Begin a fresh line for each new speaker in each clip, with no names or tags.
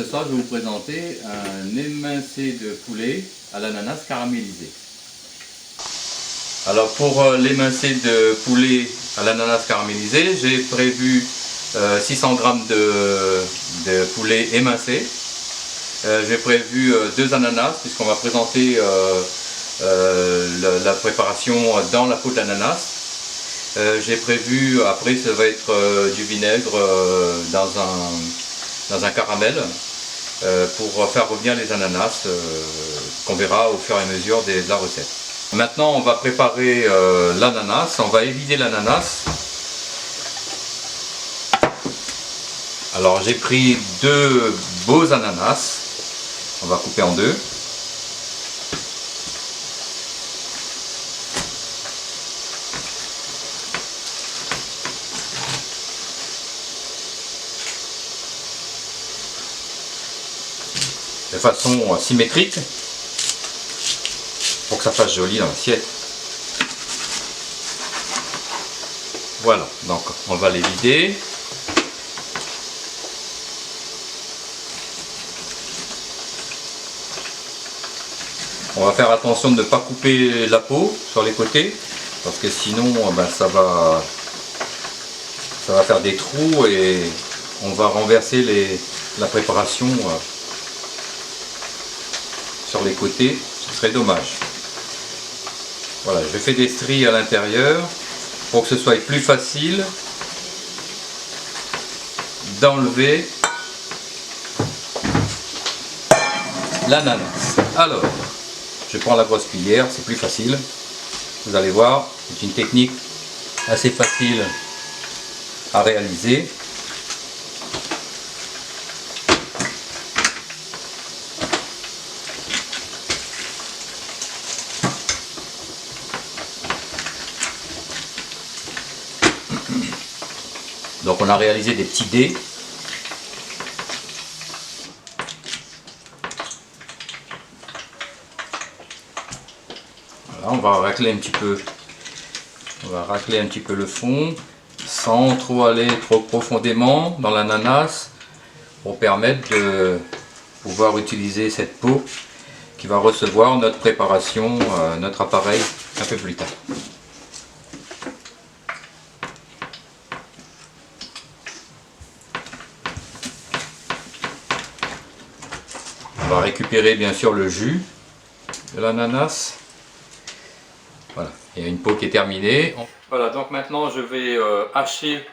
ce soir, je vais vous présenter un émincé de poulet à l'ananas caramélisé. Alors pour l'émincé de poulet à l'ananas caramélisé, j'ai prévu 600 g de poulet émincé. J'ai prévu 2 ananas puisqu'on va présenter la préparation dans la peau de l'ananas. J'ai prévu, après ça va être du vinaigre dans un caramel pour faire revenir les ananas qu'on verra au fur et à mesure de la recette. Maintenant on va préparer l'ananas, on va évider l'ananas. Alors j'ai pris 2 beaux ananas, on va couper en 2. De façon symétrique pour que ça fasse joli dans l'assiette. Voilà, donc on va les vider. On va faire attention de ne pas couper la peau sur les côtés parce que sinon ça va faire des trous et on va renverser la préparation sur les côtés, ce serait dommage. Voilà, je fais des stries à l'intérieur pour que ce soit plus facile d'enlever l'ananas. Alors, je prends la grosse cuillère, c'est plus facile. Vous allez voir, c'est une technique assez facile à réaliser. Donc on a réalisé des petits dés. Voilà, on va racler un petit peu. On va racler un petit peu le fond sans trop aller trop profondément dans l'ananas pour permettre de pouvoir utiliser cette peau qui va recevoir notre préparation, notre appareil un peu plus tard. On va récupérer bien sûr le jus de l'ananas. Voilà, il y a une peau qui est terminée. Voilà, donc maintenant je vais hacher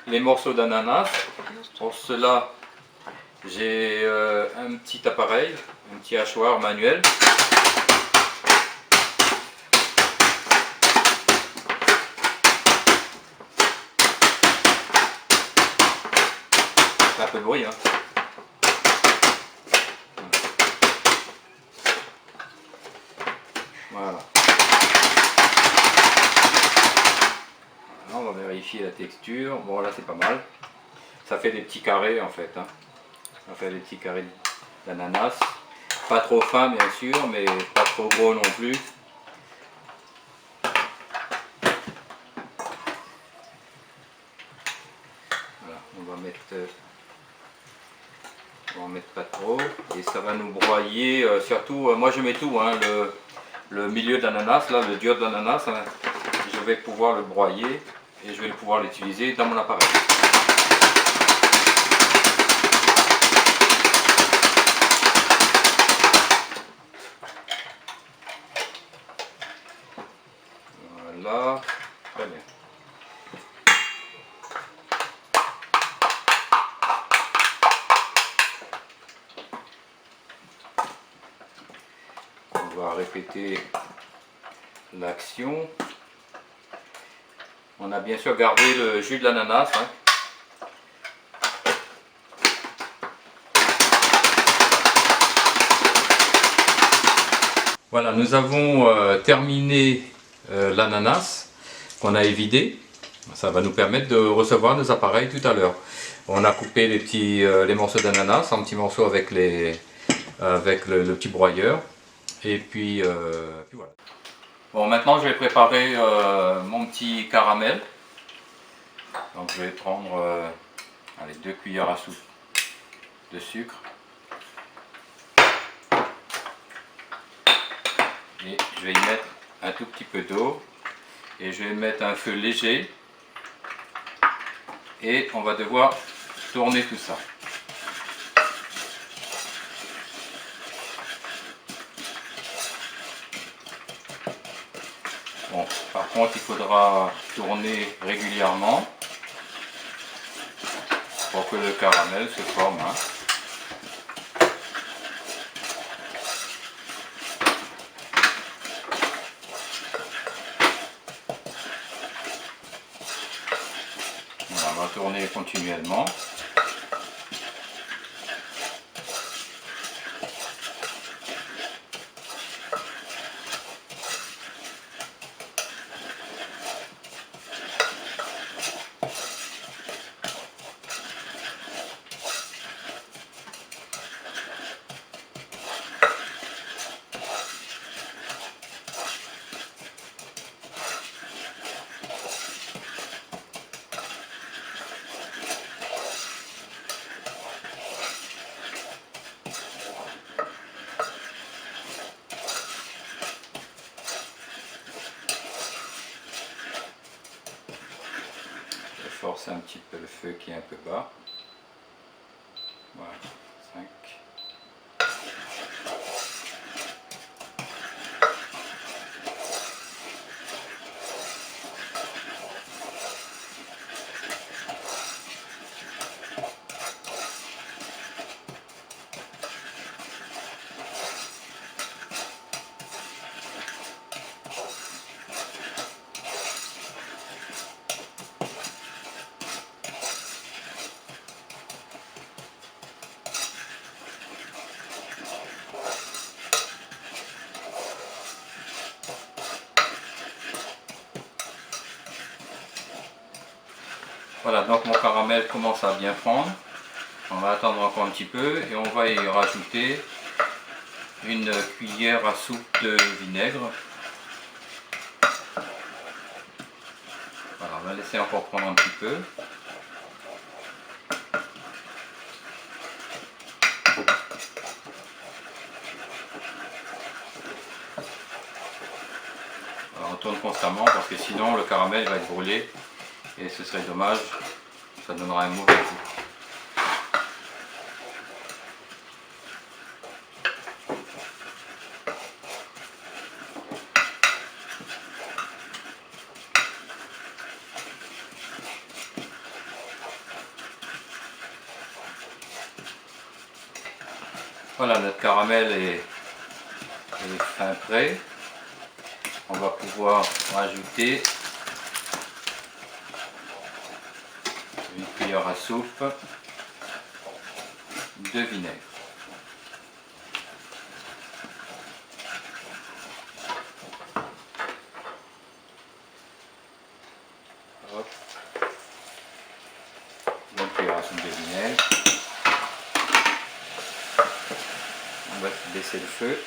les morceaux d'ananas. Pour cela, j'ai un petit appareil, un petit hachoir manuel. C'est un peu de bruit, hein. Voilà. On va vérifier la texture. Bon, là c'est pas mal. Ça fait des petits carrés en fait, hein. Ça fait des petits carrés d'ananas. Pas trop fin bien sûr, mais pas trop gros non plus. Voilà, on va en mettre pas trop. Et ça va nous broyer, surtout, moi je mets tout, hein, le milieu de l'ananas, là, le dur de l'ananas, hein, je vais pouvoir le broyer et je vais pouvoir l'utiliser dans mon appareil. Voilà, très bien. On va répéter l'action. On a bien sûr gardé le jus de l'ananas, hein. Voilà, nous avons terminé l'ananas qu'on a évidé. Ça va nous permettre de recevoir nos appareils tout à l'heure. On a coupé les morceaux d'ananas en petits morceaux avec le petit broyeur. Et puis voilà. Bon, maintenant je vais préparer mon petit caramel. Donc je vais prendre allez, 2 cuillères à soupe de sucre. Et je vais y mettre un tout petit peu d'eau. Et je vais mettre un feu léger. Et on va devoir tourner tout ça. Bon, par contre, il faudra tourner régulièrement pour que le caramel se forme. Voilà, on va tourner continuellement. Forcer un petit peu le feu qui est un peu bas. Voilà, 5. Voilà, donc mon caramel commence à bien prendre. On va attendre encore un petit peu et on va y rajouter une cuillère à soupe de vinaigre. Voilà, on va laisser encore prendre un petit peu. Alors, on tourne constamment parce que sinon le caramel va être brûlé et ce serait dommage, ça donnera un mauvais goût. Voilà, notre caramel est fin prêt. On va pouvoir rajouter une cuillère à soupe de vinaigre. Hop. Une cuillère à soupe de vinaigre. On va baisser le feu.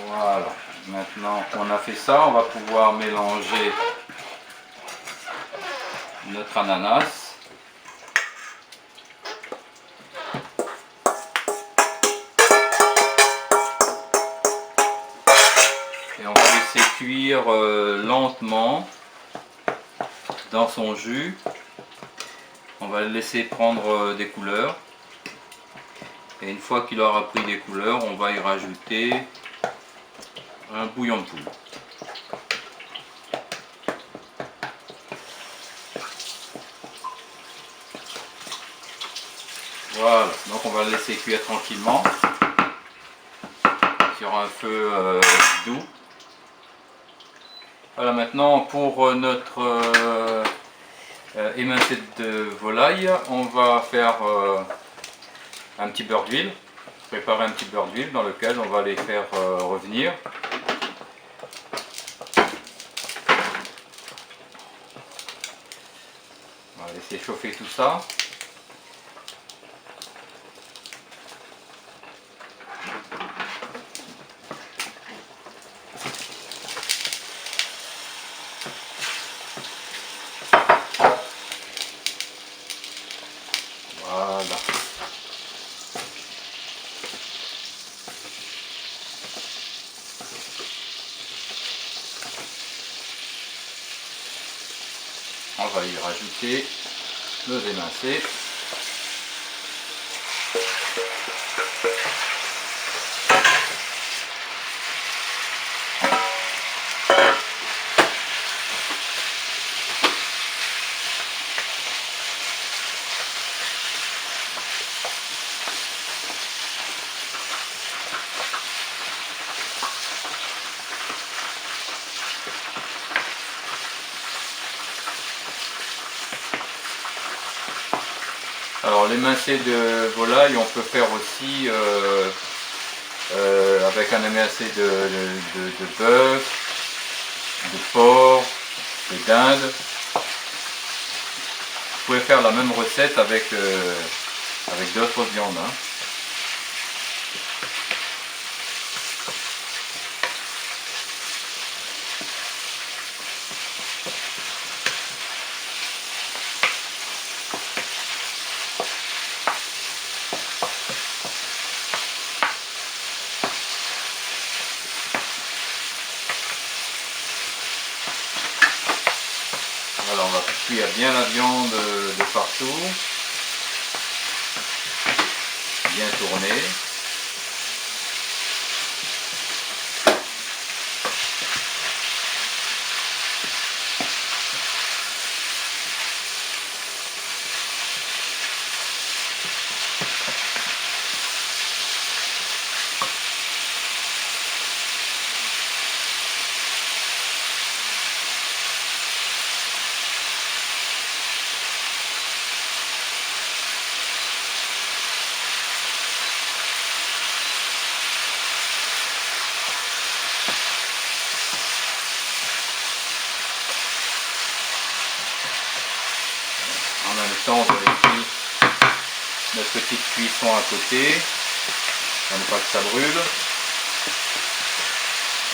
Voilà, maintenant qu'on a fait ça, on va pouvoir mélanger notre ananas. Et on va laisser cuire lentement dans son jus. On va le laisser prendre des couleurs. Et une fois qu'il aura pris des couleurs, on va y rajouter un bouillon de poule. Voilà, donc on va le laisser cuire tranquillement sur un feu doux. Voilà, maintenant pour notre émincé de volaille, on va faire un petit beurre d'huile, préparer un petit beurre d'huile dans lequel on va les faire revenir. On va laisser chauffer tout ça. va y rajouter nos émincés. Alors l'émincé de volaille, on peut faire aussi avec un émincé de bœuf, de porc, de dinde. Vous pouvez faire la même recette avec d'autres viandes. Hein. Voilà, on va cuire bien la viande de partout, bien tourner. En même temps, on vérifie notre petite cuisson à côté, pour ne pas que ça brûle.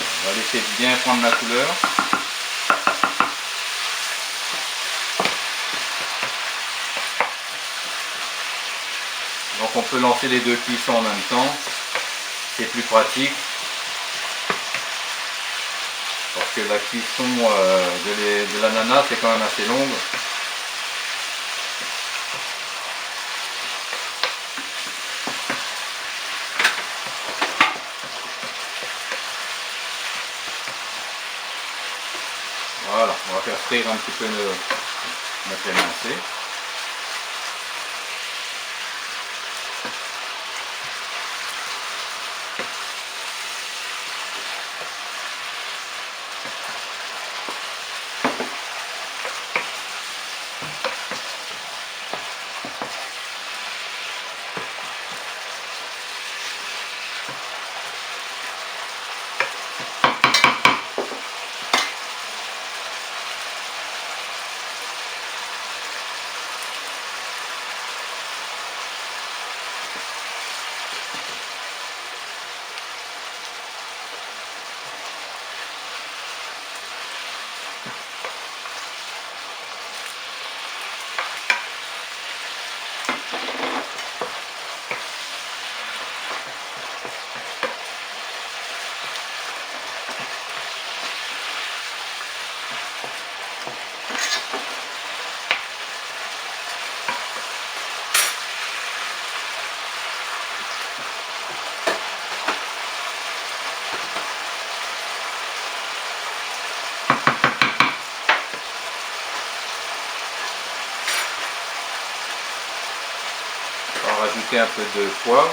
On va laisser bien prendre la couleur. Donc on peut lancer les deux cuissons en même temps, c'est plus pratique. Parce que la cuisson de l'ananas est quand même assez longue. Voilà, on va faire frire un petit peu notre émincé. On va rajouter un peu de poivre.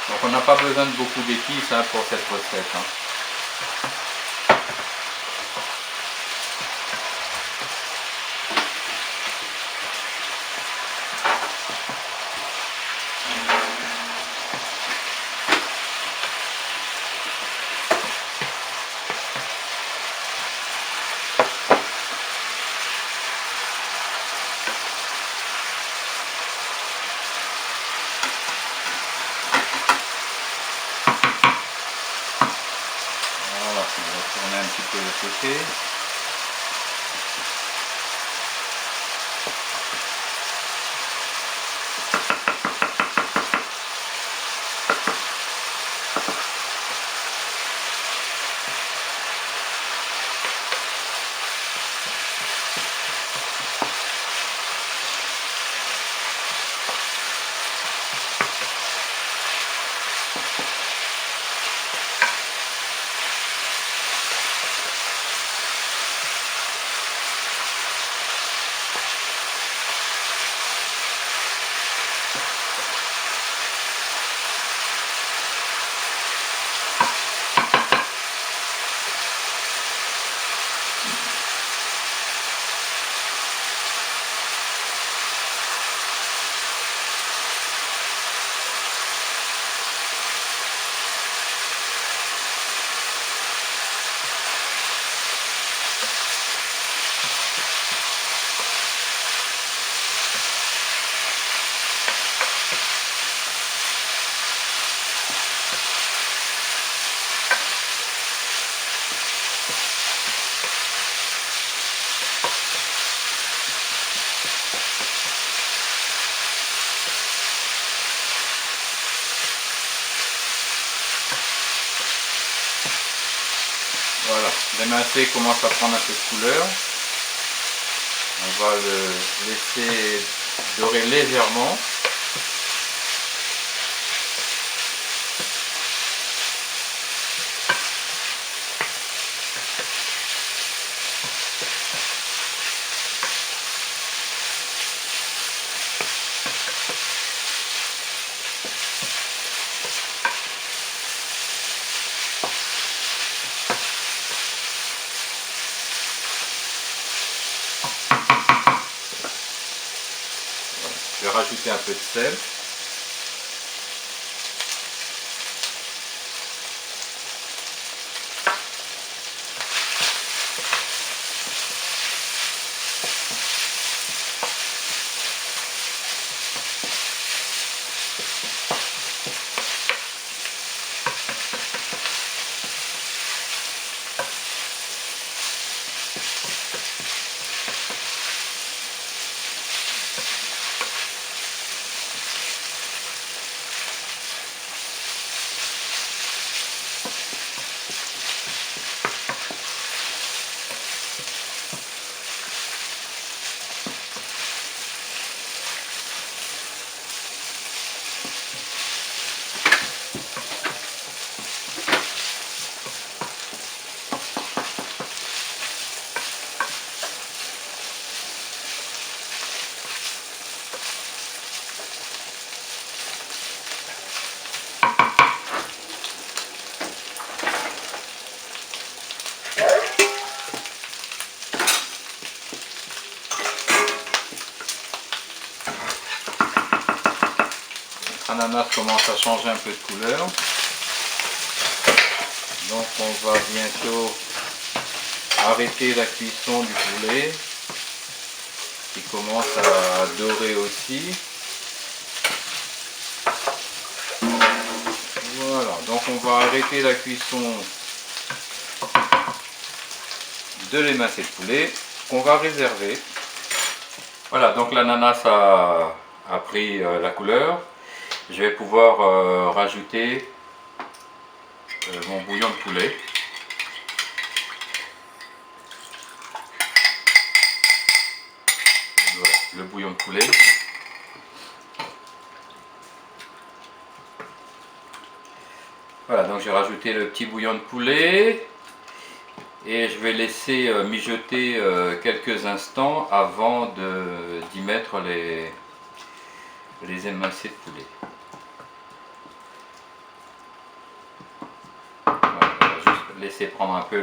Donc on n'a pas besoin de beaucoup d'épices hein, pour cette recette. Hein. Voilà, on va tourner un petit peu de côté. Voilà, l'émincé commence à prendre un peu de couleur. On va le laisser dorer légèrement. Je vais rajouter un peu de sel. L'ananas commence à changer un peu de couleur, donc on va bientôt arrêter la cuisson du poulet qui commence à dorer aussi. Voilà, donc on va arrêter la cuisson de l'émincé de poulet qu'on va réserver. Voilà, donc l'ananas a pris la couleur. Je vais pouvoir rajouter mon bouillon de poulet. Voilà, le bouillon de poulet. Voilà, donc j'ai rajouté le petit bouillon de poulet et je vais laisser mijoter quelques instants avant d'y mettre les émincés de poulet. Laisser prendre un peu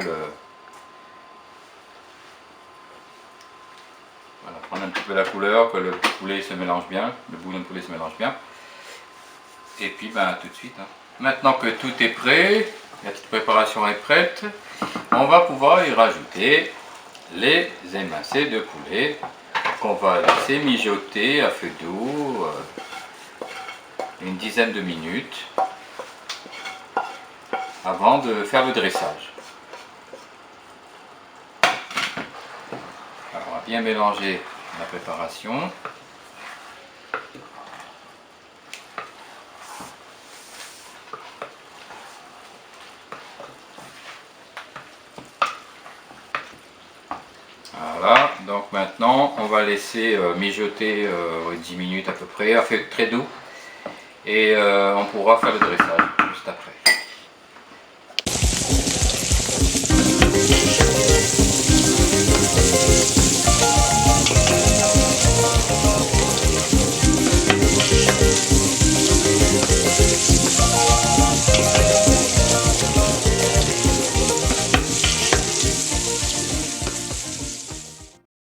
prendre un petit peu la couleur, que le poulet se mélange bien, le bouillon de poulet se mélange bien. Et puis tout de suite. Maintenant que tout est prêt, la petite préparation est prête, on va pouvoir y rajouter les émincés de poulet qu'on va laisser mijoter à feu doux une dizaine de minutes avant de faire le dressage. Alors, on va bien mélanger la préparation. Voilà, donc maintenant on va laisser mijoter 10 minutes à peu près à feu très doux et on pourra faire le dressage juste après.